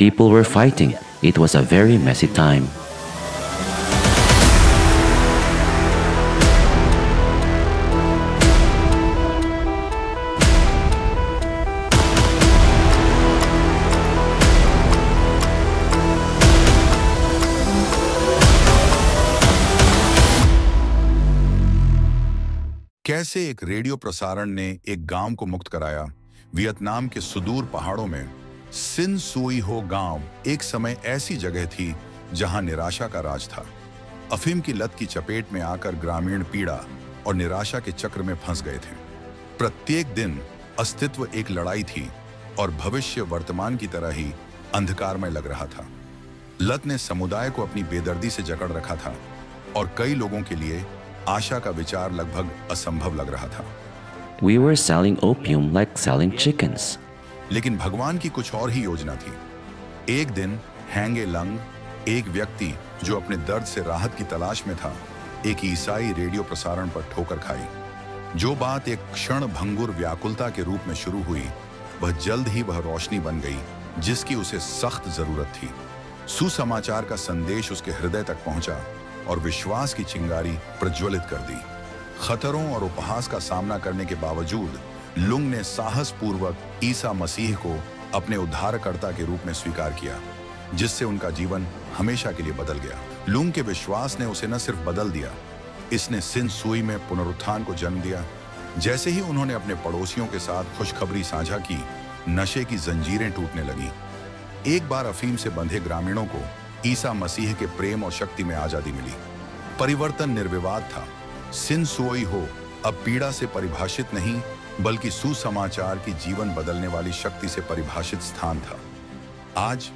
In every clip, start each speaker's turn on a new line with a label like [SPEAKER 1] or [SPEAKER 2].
[SPEAKER 1] People were fighting. It was a very messy time.
[SPEAKER 2] कैसे एक radio प्रसारण ने एक गांव को मुक्त कराया। वियतनाम के सुदूर पहाड़ों में सिन सुई हो गांव एक समय ऐसी जगह थी जहां निराशा का राज था। अफीम की लत की चपेट में आकर ग्रामीण पीड़ा और निराशा के चक्र में फंस गए थे। प्रत्येक दिन अस्तित्व एक लड़ाई थी और भविष्य वर्तमान की तरह ही अंधकारमय लग रहा था। लत ने समुदाय को अपनी बेदर्दी से जकड़ रखा था और कई लोगों के लिए आशा का विचार लगभग असंभव लग रहा था।
[SPEAKER 1] We were selling opium like selling chickens.
[SPEAKER 2] लेकिन भगवान की कुछ और ही योजना थी। एक दिन हैंगे लंग, एक व्यक्ति जो अपने दर्द से राहत की तलाश में था, एक ईसाई रेडियो प्रसारण पर ठोकर खाई। जो बात एक क्षण भंगुर व्याकुलता के रूप में शुरू हुई, वह जल्द ही वह रोशनी बन गई जिसकी उसे सख्त जरूरत थी। सुसमाचार का संदेश उसके हृदय तक पहुंचा और विश्वास की चिंगारी प्रज्वलित कर दी। खतरों और उपहास का सामना करने के बावजूद लुंग ने साहस पूर्वक ईसा मसीह को अपने उद्धारकर्ता के रूप में स्वीकार किया, जिससे उनका जीवन हमेशा के लिए बदल गया। लुंग के विश्वास ने उसे न सिर्फ बदल दिया, इसने सिन सुई में पुनरुत्थान को जन्म दिया। जैसे ही उन्होंने अपने पड़ोसियों के साथ खुशखबरी साझा की, नशे की जंजीरें टूटने लगी। एक बार अफीम से बंधे ग्रामीणों को ईसा मसीह के प्रेम और शक्ति में आजादी मिली। परिवर्तन निर्विवाद था। सिन सुई हो अब पीड़ा से परिभाषित नहीं, बल्कि सुसमाचार की जीवन बदलने वाली शक्ति से परिभाषित स्थान था। आज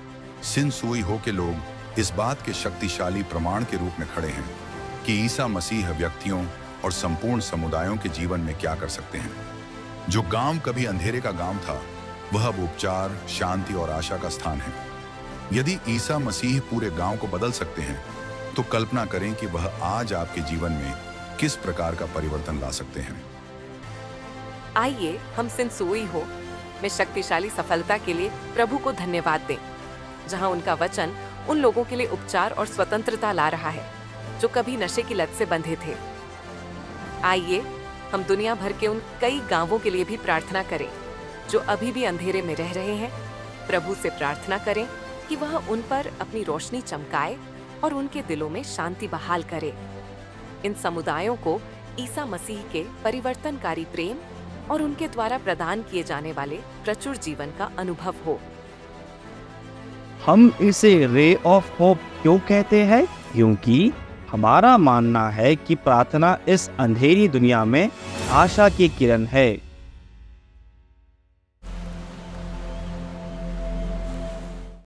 [SPEAKER 2] सिन सुई हो के लोग इस बात के शक्तिशाली प्रमाण के रूप में खड़े हैं कि ईसा मसीह व्यक्तियों और संपूर्ण समुदायों के जीवन में क्या कर सकते हैं। जो गांव कभी अंधेरे का गांव था, वह अब उपचार, शांति और आशा का स्थान है। यदि ईसा मसीह पूरे गांव को बदल सकते हैं, तो कल्पना करें कि वह आज आपके जीवन में किस प्रकार का परिवर्तन ला सकते हैं।
[SPEAKER 3] आइए हम सिन सुई हो में शक्तिशाली सफलता के लिए प्रभु को धन्यवाद दें, जहां उनका वचन उन लोगों के लिए उपचार और स्वतंत्रता ला रहा है जो कभी नशे की लत से बंधे थे। आइए हम दुनिया भर के उन कई गांवों के लिए भी प्रार्थना करें जो अभी भी अंधेरे में रह रहे हैं। प्रभु से प्रार्थना करें कि वह उन पर अपनी रोशनी चमकाए और उनके दिलों में शांति बहाल करे। इन समुदायों को ईसा मसीह के परिवर्तनकारी प्रेम और उनके द्वारा प्रदान किए जाने वाले प्रचुर जीवन का अनुभव हो।
[SPEAKER 4] हम इसे रे ऑफ होप क्यों कहते हैं? क्योंकि हमारा मानना है कि प्रार्थना इस अंधेरी दुनिया में आशा की किरण है।